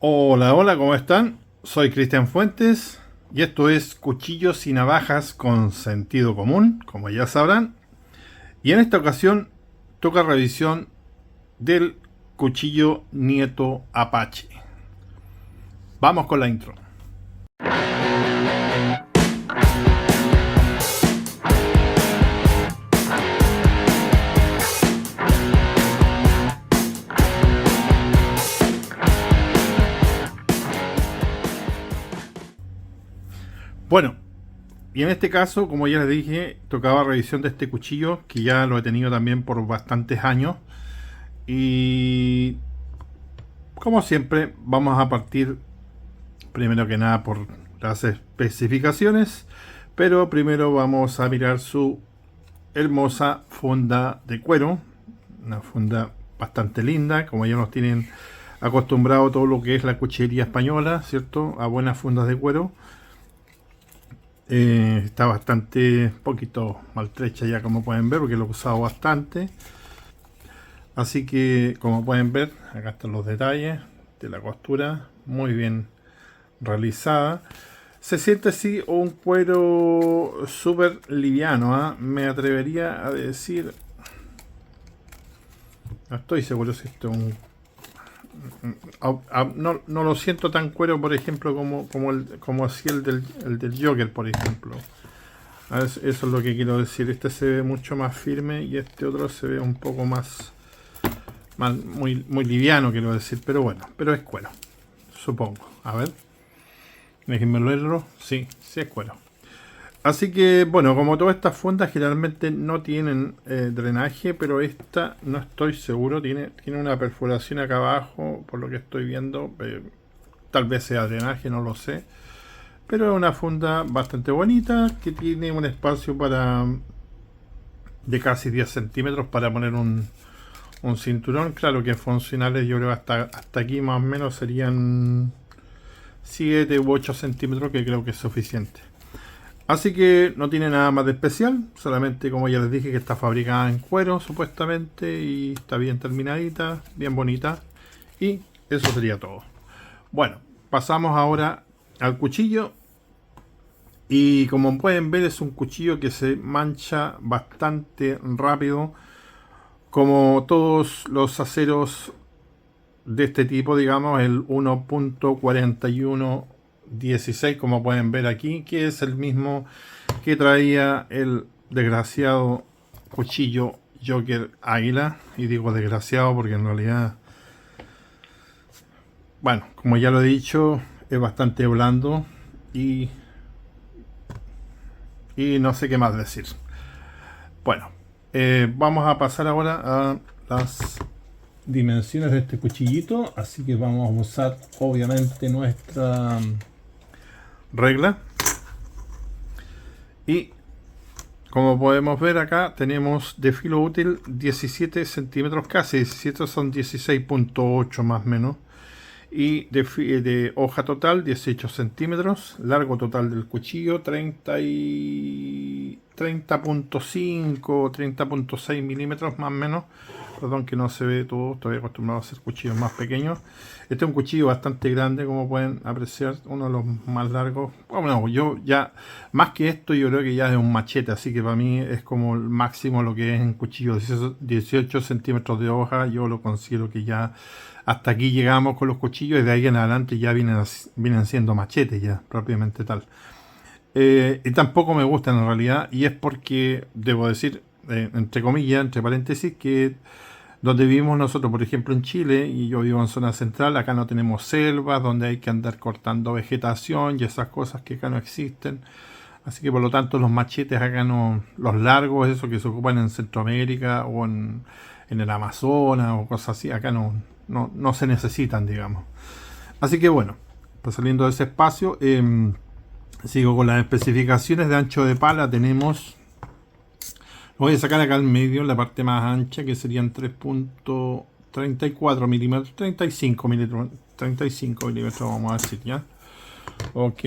Hola, hola, ¿cómo están? Soy Cristian Fuentes y esto es Cuchillos y Navajas con Sentido Común, como ya sabrán. Y en esta ocasión toca revisión del cuchillo Nieto Apache. Vamos con la intro. Bueno, y en este caso, como ya les dije, tocaba revisión de este cuchillo, que ya lo he tenido también por bastantes años. Y como siempre, vamos a partir primero que nada por las especificaciones, pero primero vamos a mirar su hermosa funda de cuero, una funda bastante linda, como ya nos tienen acostumbrado todo lo que es la cuchillería española, ¿cierto? A buenas fundas de cuero. Está bastante poquito maltrecha ya, como pueden ver, porque lo he usado bastante. Así que, como pueden ver, acá están los detalles de la costura, muy bien realizada. Se siente así un cuero súper liviano, ¿eh? Me atrevería a decir, no estoy seguro si esto es no lo siento tan cuero, por ejemplo, como así el del Joker, por ejemplo. Eso es lo que quiero decir. Este se ve mucho más firme y este otro se ve un poco más muy liviano, quiero decir. Pero bueno, pero es cuero, supongo. A ver, déjenme leerlo. Sí, sí es cuero. Así que, bueno, como todas estas fundas generalmente no tienen drenaje, pero esta no estoy seguro, tiene una perforación acá abajo, por lo que estoy viendo, tal vez sea drenaje, no lo sé, pero es una funda bastante bonita, que tiene un espacio de casi 10 centímetros para poner un cinturón. Claro que funcionales, yo creo hasta aquí más o menos serían 7 u 8 centímetros, que creo que es suficiente. Así que no tiene nada más de especial, solamente como ya les dije que está fabricada en cuero supuestamente y está bien terminadita, bien bonita, y eso sería todo. Bueno, pasamos ahora al cuchillo y como pueden ver es un cuchillo que se mancha bastante rápido, como todos los aceros de este tipo, digamos el 1.4116, como pueden ver aquí, que es el mismo que traía el desgraciado cuchillo Joker Águila. Y digo desgraciado porque en realidad, bueno, como ya lo he dicho, es bastante blando y, y no sé qué más decir. Bueno, vamos a pasar ahora a las dimensiones de este cuchillito, así que vamos a usar obviamente nuestra regla y como podemos ver acá tenemos de filo útil 17 centímetros, casi 17, son 16.8 más o menos, y de hoja total 18 centímetros, largo total del cuchillo 30.5 30.6 milímetros más o menos. Perdón que no se ve todo, estoy acostumbrado a hacer cuchillos más pequeños. Este es un cuchillo bastante grande, como pueden apreciar, uno de los más largos. Bueno, yo ya, más que esto, yo creo que ya es un machete, así que para mí es como el máximo lo que es en cuchillo, 18 centímetros de hoja. Yo lo considero que ya hasta aquí llegamos con los cuchillos y de ahí en adelante ya vienen siendo machetes ya, propiamente tal. Y tampoco me gustan en realidad, y es porque, debo decir, entre comillas, entre paréntesis, que donde vivimos nosotros, por ejemplo en Chile, y yo vivo en zona central, acá no tenemos selvas donde hay que andar cortando vegetación y esas cosas que acá no existen. Así que por lo tanto los machetes acá no, los largos, esos que se ocupan en Centroamérica o en el Amazonas o cosas así, acá no se necesitan, digamos. Así que bueno, pues saliendo de ese espacio, sigo con las especificaciones de ancho de pala. Tenemos, lo voy a sacar acá al medio, la parte más ancha, que serían 3.34 milímetros, 35 milímetros, vamos a decir ya. Ok,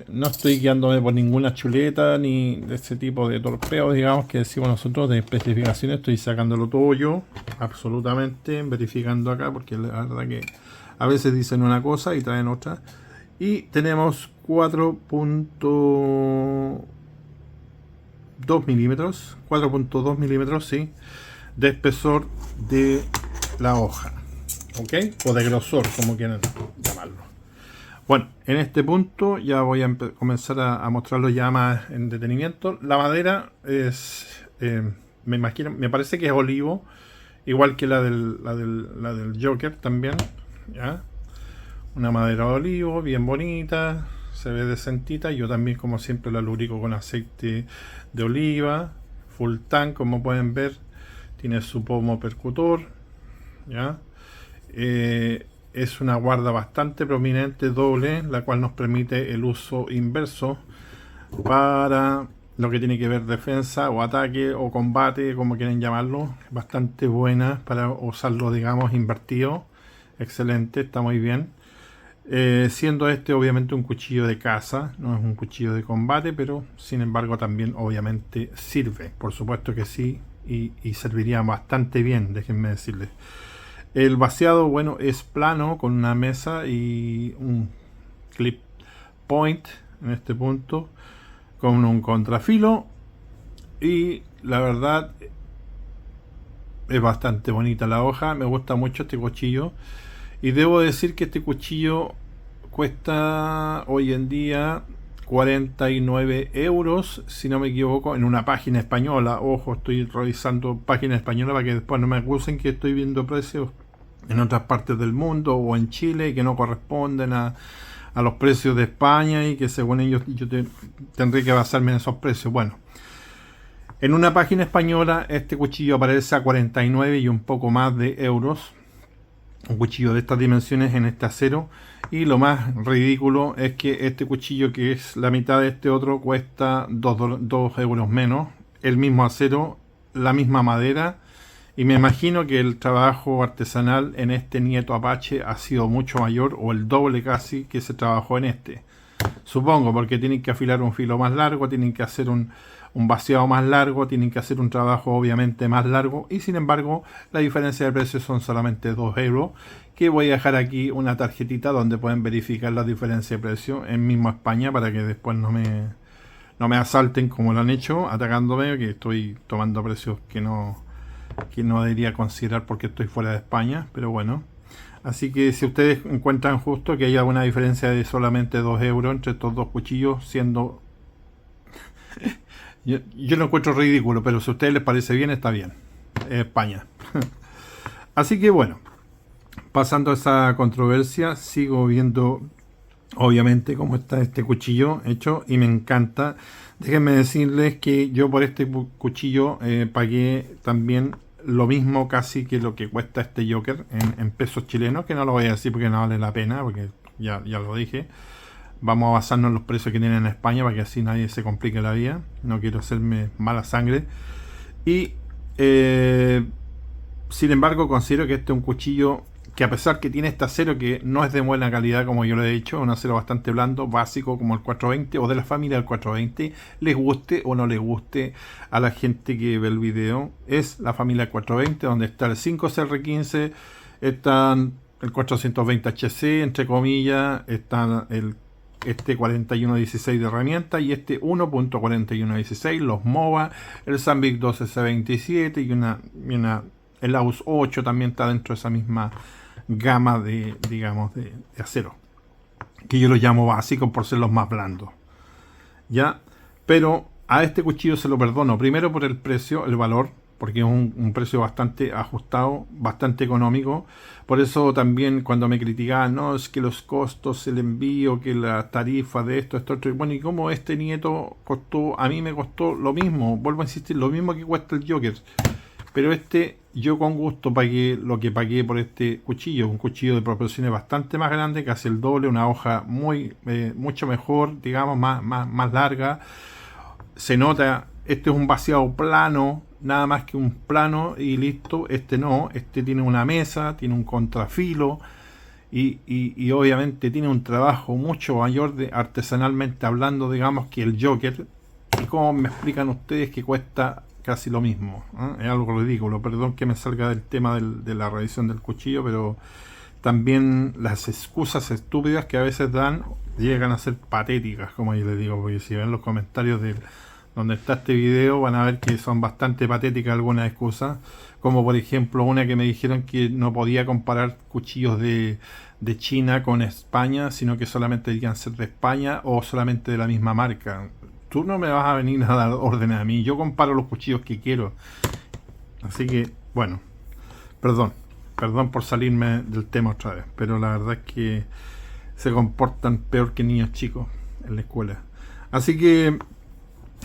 no estoy guiándome por ninguna chuleta ni de ese tipo de torpeos, digamos, que decimos nosotros de especificaciones. Estoy sacándolo todo yo, absolutamente, verificando acá, porque la verdad que a veces dicen una cosa y traen otra. Y tenemos 4.2 milímetros, 4.2 milímetros, sí, de espesor de la hoja, ok, o de grosor, como quieran llamarlo. Bueno, en este punto ya voy a comenzar a mostrarlo ya más en detenimiento. La madera es, me imagino, me parece que es olivo, igual que la del Joker también, ¿ya? Una madera de olivo, bien bonita, se ve decentita. Yo también, como siempre, la lubrico con aceite de oliva, full tank, como pueden ver. Tiene su pomo percutor, ¿ya? Es una guarda bastante prominente, doble, la cual nos permite el uso inverso para lo que tiene que ver defensa o ataque o combate, como quieren llamarlo. Bastante buena para usarlo, digamos, invertido. Excelente, está muy bien. Siendo este obviamente un cuchillo de caza, no es un cuchillo de combate, pero sin embargo también obviamente sirve, por supuesto que sí, y serviría bastante bien, déjenme decirles. El vaciado, bueno, es plano con una mesa y un clip point en este punto, con un contrafilo, y la verdad es bastante bonita la hoja, me gusta mucho este cuchillo. Y debo decir que este cuchillo cuesta hoy en día 49 euros, si no me equivoco, en una página española. Ojo, estoy revisando página española para que después no me acusen que estoy viendo precios en otras partes del mundo o en Chile que no corresponden a los precios de España y que según ellos yo tendré que basarme en esos precios. Bueno, en una página española este cuchillo aparece a 49 y un poco más de euros. Un cuchillo de estas dimensiones en este acero, y lo más ridículo es que este cuchillo, que es la mitad de este otro, cuesta 2 euros menos, el mismo acero, la misma madera, y me imagino que el trabajo artesanal en este Nieto Apache ha sido mucho mayor, o el doble casi, que se trabajó en este, supongo, porque tienen que afilar un filo más largo, tienen que hacer un vaciado más largo, tienen que hacer un trabajo obviamente más largo, y sin embargo la diferencia de precios son solamente 2 euros, que voy a dejar aquí una tarjetita donde pueden verificar la diferencia de precio en mismo España, para que después no me asalten como lo han hecho, atacándome, que estoy tomando precios que no debería considerar porque estoy fuera de España, pero bueno. Así que si ustedes encuentran justo que haya una diferencia de solamente 2 euros entre estos dos cuchillos, siendo... yo lo encuentro ridículo, pero si a ustedes les parece bien, está bien. España. Así que bueno, pasando a esa controversia, sigo viendo obviamente cómo está este cuchillo hecho y me encanta. Déjenme decirles que yo por este cuchillo pagué también lo mismo casi que lo que cuesta este Joker en pesos chilenos, que no lo voy a decir porque no vale la pena, porque ya lo dije. Vamos a basarnos en los precios que tienen en España para que así nadie se complique la vida. No quiero hacerme mala sangre. Y sin embargo considero que este es un cuchillo que, a pesar que tiene este acero que no es de buena calidad, como yo lo he dicho, un acero bastante blando, básico, como el 420 o de la familia del 420, les guste o no les guste a la gente que ve el video, es la familia 420, donde está el 5CR15, están el 420HC, entre comillas, están este 4116 de herramienta y este 1.4116, los MOVA, el Sambic 12C27 y el AUS 8 también está dentro de esa misma gama de, digamos, de acero, que yo los llamo básicos por ser los más blandos, ya. Pero a este cuchillo se lo perdono, primero por el precio, el valor, porque es un precio bastante ajustado, bastante económico. Por eso también cuando me criticaban, no, es que los costos, el envío, que la tarifa de esto, otro, bueno, y como este Nieto costó, a mí me costó lo mismo, vuelvo a insistir, lo mismo que cuesta el Joker, pero yo con gusto pagué lo que pagué por este cuchillo, un cuchillo de proporciones bastante más grande, casi el doble, una hoja mucho mejor, digamos, más larga. Se nota, este es un vaciado plano, nada más que un plano y listo. Este no, este tiene una mesa, tiene un contrafilo, y obviamente tiene un trabajo mucho mayor de artesanalmente hablando, digamos, que el Joker. Y como me explican ustedes que cuesta casi lo mismo, ¿eh? Es algo ridículo, perdón que me salga del tema de la revisión del cuchillo, pero también las excusas estúpidas que a veces dan llegan a ser patéticas, como yo les digo, porque si ven los comentarios de donde está este video van a ver que son bastante patéticas algunas excusas, como por ejemplo una que me dijeron que no podía comparar cuchillos de China con España, sino que solamente debían ser de España o solamente de la misma marca. Tú no me vas a venir a dar órdenes a mí, yo comparo los cuchillos que quiero. Así que, bueno, perdón por salirme del tema otra vez, pero la verdad es que se comportan peor que niños chicos en la escuela. Así que,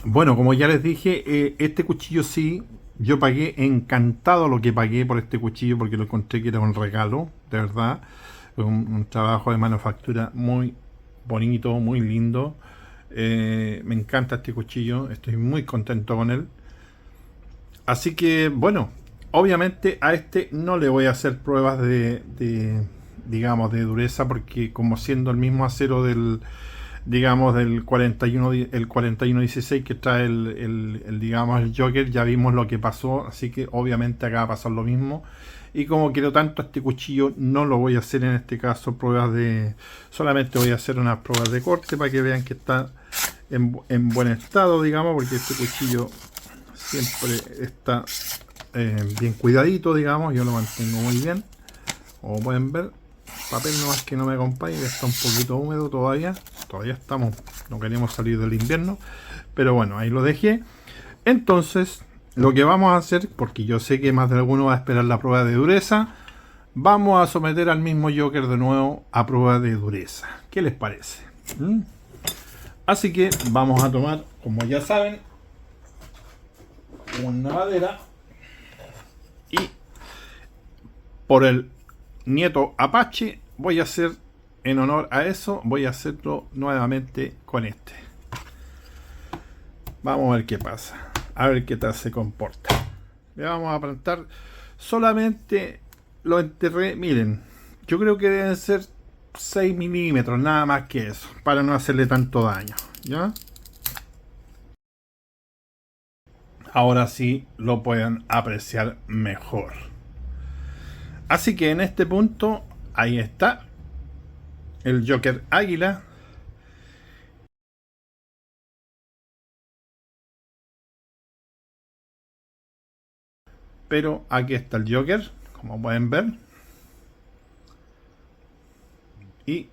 bueno, como ya les dije, este cuchillo sí, yo pagué encantado lo que pagué por este cuchillo porque lo encontré que era un regalo, de verdad. Un trabajo de manufactura muy bonito, muy lindo. Me encanta este cuchillo, estoy muy contento con él. Así que, bueno, obviamente a este no le voy a hacer pruebas digamos, de dureza, porque como siendo el mismo acero digamos, del 4116 que trae digamos, el Joker, ya vimos lo que pasó, así que obviamente acá va a pasar lo mismo. Y como quiero tanto este cuchillo, no lo voy a hacer en este caso solamente voy a hacer unas pruebas de corte para que vean que está en buen estado, digamos, porque este cuchillo siempre está bien cuidadito, digamos, yo lo mantengo muy bien. Como pueden ver, papel nomás que no me acompaña, está un poquito húmedo todavía estamos, no queremos salir del invierno, pero bueno, ahí lo dejé. Entonces, lo que vamos a hacer, porque yo sé que más de alguno va a esperar la prueba de dureza, vamos a someter al mismo Joker de nuevo a prueba de dureza. ¿Qué les parece? Así que vamos a tomar, como ya saben, una madera y por el nieto Apache voy a hacer, en honor a eso, voy a hacerlo nuevamente con este. Vamos a ver qué pasa, a ver qué tal se comporta. Le vamos a plantar, solamente lo enterré, miren, yo creo que deben ser 6 milímetros, nada más que eso, para no hacerle tanto daño, ¿ya? Ahora sí lo pueden apreciar mejor. Así que en este punto, ahí está el Joker Águila. Pero aquí está el Joker, como pueden ver. Y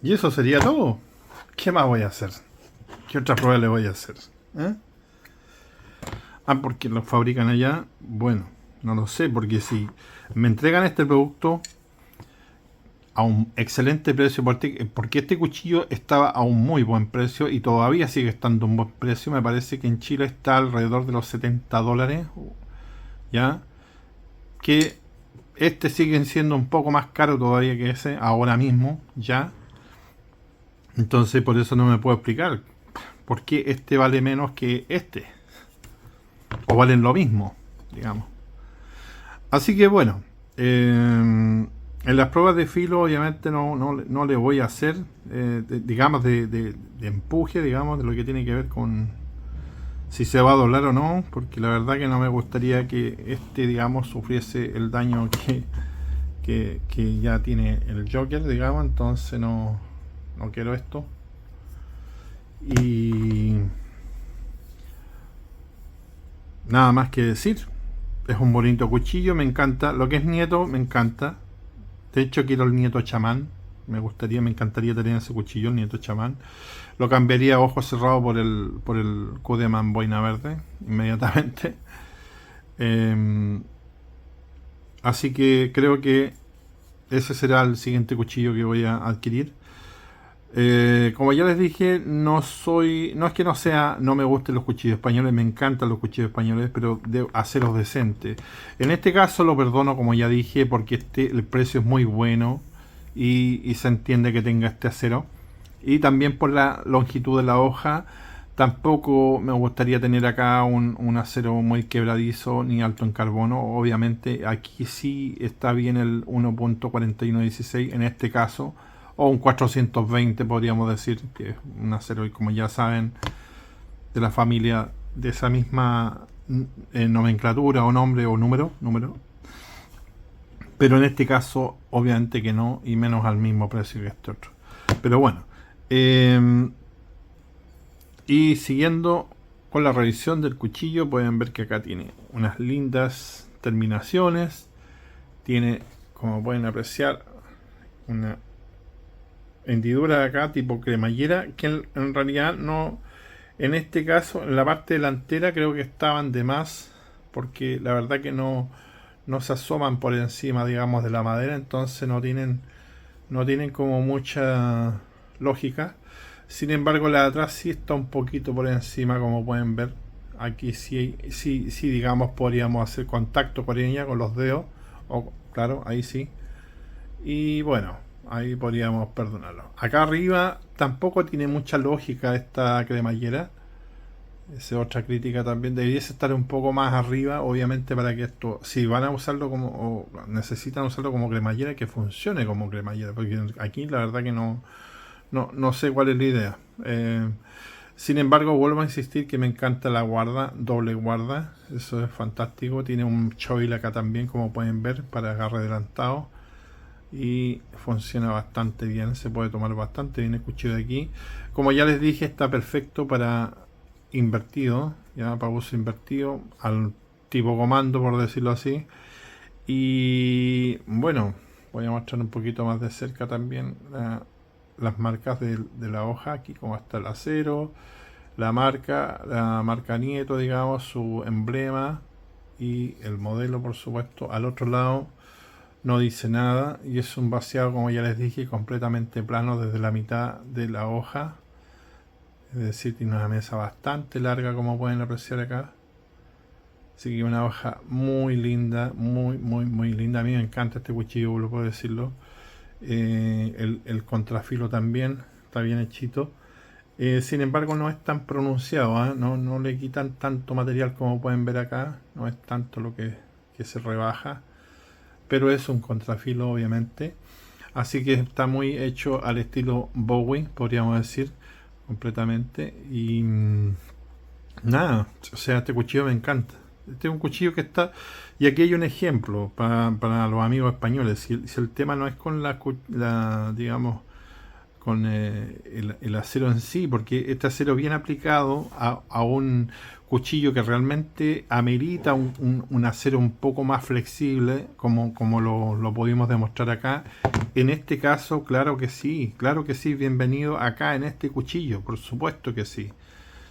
eso sería todo. ¿Qué más voy a hacer? ¿Qué otra prueba le voy a hacer? Porque lo fabrican allá. Bueno, no lo sé, porque si me entregan este producto a un excelente precio, porque este cuchillo estaba a un muy buen precio y todavía sigue estando a un buen precio. Me parece que en Chile está alrededor de los $70, ya, que este sigue siendo un poco más caro todavía que ese ahora mismo, ya. Entonces por eso no me puedo explicar por qué este vale menos que este, o valen lo mismo, digamos. Así que bueno, en las pruebas de filo obviamente no le voy a hacer, digamos, de empuje, digamos, de lo que tiene que ver con si se va a doblar o no, porque la verdad que no me gustaría que este, digamos, sufriese el daño que ya tiene el Joker, digamos, entonces no quiero esto. Y nada más que decir, es un bonito cuchillo, me encanta, lo que es nieto me encanta. De hecho quiero el nieto chamán, me encantaría tener ese cuchillo, el nieto chamán. Lo cambiaría a ojo cerrado por el Kudeman boina verde inmediatamente. Así que creo que ese será el siguiente cuchillo que voy a adquirir. Como ya les dije, no es que no me gusten los cuchillos españoles, me encantan los cuchillos españoles, pero de aceros decentes. En este caso lo perdono, como ya dije, porque el precio es muy bueno y se entiende que tenga este acero. Y también por la longitud de la hoja, Tampoco me gustaría tener acá un acero muy quebradizo ni alto en carbono. Obviamente aquí sí está bien el 1.4116 en este caso, o un 420 podríamos decir, que es un acero, y como ya saben, de la familia de esa misma nomenclatura o nombre o número. Pero en este caso obviamente que no, y menos al mismo precio que este otro. Pero bueno, y siguiendo con la revisión del cuchillo, pueden ver que acá tiene unas lindas terminaciones. Tiene, como pueden apreciar, una hendidura acá tipo cremallera, que en realidad no, en este caso en la parte delantera creo que estaban de más, porque la verdad que no se asoman por encima, digamos, de la madera, entonces no tienen como mucha lógica. Sin embargo, la de atrás sí está un poquito por encima, como pueden ver. Aquí sí, digamos, podríamos hacer contacto con ella, con los dedos. O, claro, ahí sí. Y bueno, ahí podríamos perdonarlo. Acá arriba tampoco tiene mucha lógica esta cremallera. Esa es otra crítica también. Deberíase estar un poco más arriba, obviamente, para que esto, si van a usarlo como, o necesitan usarlo como cremallera, que funcione como cremallera. Porque aquí la verdad que no sé cuál es la idea. Sin embargo, vuelvo a insistir que me encanta la guarda, doble guarda. Eso es fantástico. Tiene un choil acá también, como pueden ver, para agarre adelantado. Y funciona bastante bien. Se puede tomar bastante bien el cuchillo de aquí. Como ya les dije, está perfecto para invertido, ya para uso invertido, al tipo comando, por decirlo así. Y bueno, voy a mostrar un poquito más de cerca también las marcas de la hoja, aquí como está el acero, la marca Nieto, digamos, su emblema y el modelo, por supuesto. Al otro lado no dice nada y es un vaciado, como ya les dije, completamente plano desde la mitad de la hoja. Es decir, tiene una mesa bastante larga, como pueden apreciar acá. Así que una hoja muy linda, muy linda. A mí me encanta este cuchillo, lo puedo decirlo. El contrafilo también está bien hechito. Sin embargo, no es tan pronunciado, ¿eh? No le quitan tanto material como pueden ver acá. No es tanto lo que se rebaja. Pero es un contrafilo, obviamente. Así que está muy hecho al estilo Bowie, podríamos decir, completamente. Y nada, o sea, este cuchillo me encanta. Este es un cuchillo que está... Y aquí hay un ejemplo para los amigos españoles. Si el tema no es con digamos, con el acero en sí, porque este acero bien aplicado a un cuchillo que realmente amerita un acero un poco más flexible, como lo pudimos demostrar acá. En este caso, claro que sí, bienvenido acá en este cuchillo, por supuesto que sí.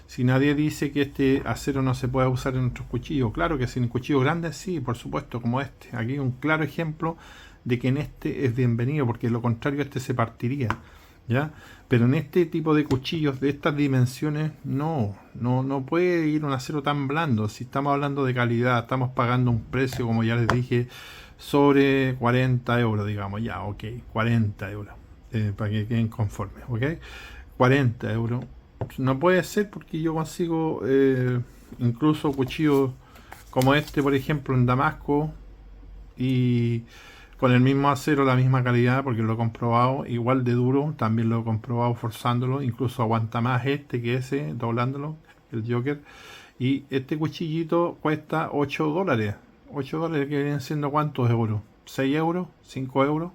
Si nadie dice que este acero no se puede usar en otros cuchillos, claro que sí, en cuchillos grandes sí, por supuesto, como este. Aquí un claro ejemplo de que en este es bienvenido, porque de lo contrario este se partiría, ¿ya? Pero en este tipo de cuchillos de estas dimensiones no puede ir un acero tan blando. Si estamos hablando de calidad, estamos pagando un precio, como ya les dije, sobre 40 euros, digamos, ya, ok, 40 euros, para que queden conformes, ok, 40 euros. No puede ser, porque yo consigo incluso cuchillos como este, por ejemplo, en Damasco, y con el mismo acero, la misma calidad, porque lo he comprobado, igual de duro, también lo he comprobado forzándolo, incluso aguanta más este que ese, doblándolo, el Joker. Y este cuchillito cuesta 8 dólares. 8 dólares, que vienen siendo ¿cuántos euros? ¿6 euros? ¿5 euros?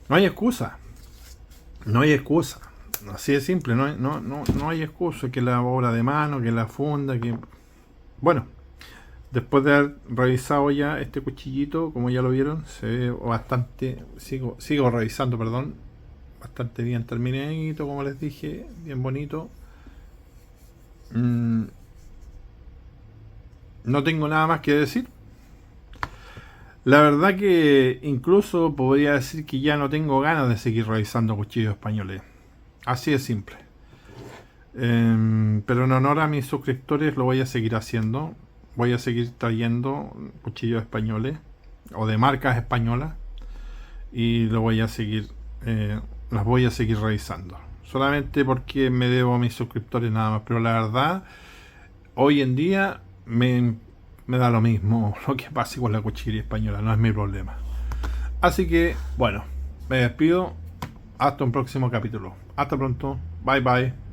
No hay excusa. No hay excusa. Así de simple, no hay excusa. Que la obra de mano, que la funda, que... Bueno, después de haber revisado ya este cuchillito, como ya lo vieron, se ve bastante... Sigo revisando, perdón. Bastante bien terminadito, como les dije. Bien bonito. No tengo nada más que decir. La verdad que incluso podría decir que ya no tengo ganas de seguir revisando cuchillos españoles. Así de simple. Pero en honor a mis suscriptores lo voy a seguir haciendo. Voy a seguir trayendo cuchillos españoles o de marcas españolas, y lo voy a seguir, las voy a seguir revisando. solamente porque me debo a mis suscriptores nada más, pero la verdad, hoy en día me da lo mismo lo que pase con la cuchillería española, no es mi problema. Así que, bueno, me despido. Hasta un próximo capítulo. Hasta pronto. Bye bye.